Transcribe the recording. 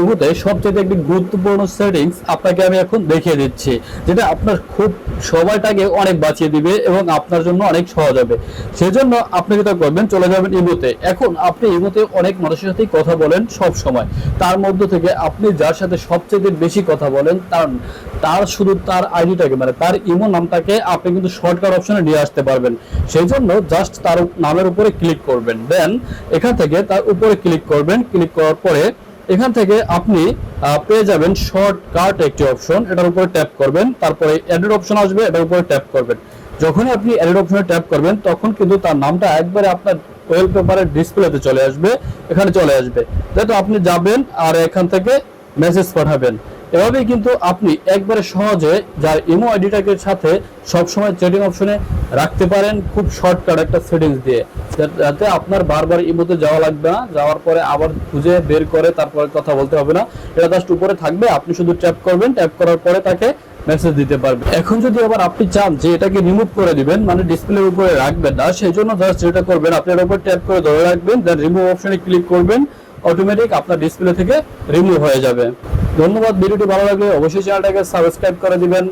ইমোতে সবচেয়ে একটি গুরুত্বপূর্ণ সেটিংস আপনাকে আমি এখন দেখিয়ে দিচ্ছি, যেটা আপনার খুব সময়টাকে অনেক বাঁচিয়ে দিবে এবং আপনার জন্য অনেক সহজ হবে। সেজন্য আপনি যেটা করবেন, চলে যাবেন ইমোতে। এখন আপনি ইমোতে অনেক মানুষের সাথেই কথা বলেন সব সময়, তার মধ্য থেকে আপনি যার সাথে সবচেয়ে বেশি কথা বলেন তার শুধু তার আইডিটাকে, মানে তার ইমো নামটাকে আপনি কিন্তু শর্টকাট অপশনে নিয়ে আসতে পারবেন। সেই জন্য জাস্ট তার নামের উপরে ক্লিক করবেন, দেন এখান থেকে তার উপরে ক্লিক করবেন। ক্লিক করার পরে এখান থেকে আপনি পেয়ে যাবেন শর্টকাট একটি অপশন, এটার উপরে ট্যাপ করবেন। তারপরে এডিট অপশন আসবে, এটার উপরে ট্যাপ করবেন। যখনই আপনি এডিট অপশনে ট্যাপ করবেন তখন কিন্তু তার নামটা একবারে আপনার ওয়ালপেপারের ডিসপ্লেতে চলে আসবে, এখানে চলে আসবে। যেহেতু আপনি যাবেন আর এখান থেকে মেসেজ পাঠাবেন। এভাবেই কিন্তু আপনি একবারে সহজে যার ইমো আইডিটাকে সাথে সবসময় চ্যাটিং অপশনে রাখতে পারেন, খুব শর্টকাট একটা সেটিংস দিয়ে, যাতে আপনার বারবার ইমোতে যাওয়া লাগবে না, যাওয়ার পরে আবার খুঁজে বের করে তারপরে কথা বলতে হবে না। এটা জাস্ট উপরে থাকবে, আপনি শুধু ট্যাপ করবেন, ট্যাপ করার পরে তাকে মেসেজ দিতে পারবেন। এখন যদি আবার আপনি চান যে এটাকে রিমুভ করে দিবেন, মানে ডিসপ্লের উপরে রাখবেন না, সেই জন্য জাস্ট যেটা করবেন, আপনি এর উপর ট্যাপ করে ধরে রাখবেন, দেন রিমুভ অপশনে ক্লিক করবেন, অটোমেটিক আপনার ডিসপ্লে থেকে রিমুভ হয়ে যাবে। ধন্যবাদ। ভিডিওটি ভালো লাগলে অবশ্যই চ্যানেলটাকে সাবস্ক্রাইব করে দিবেন।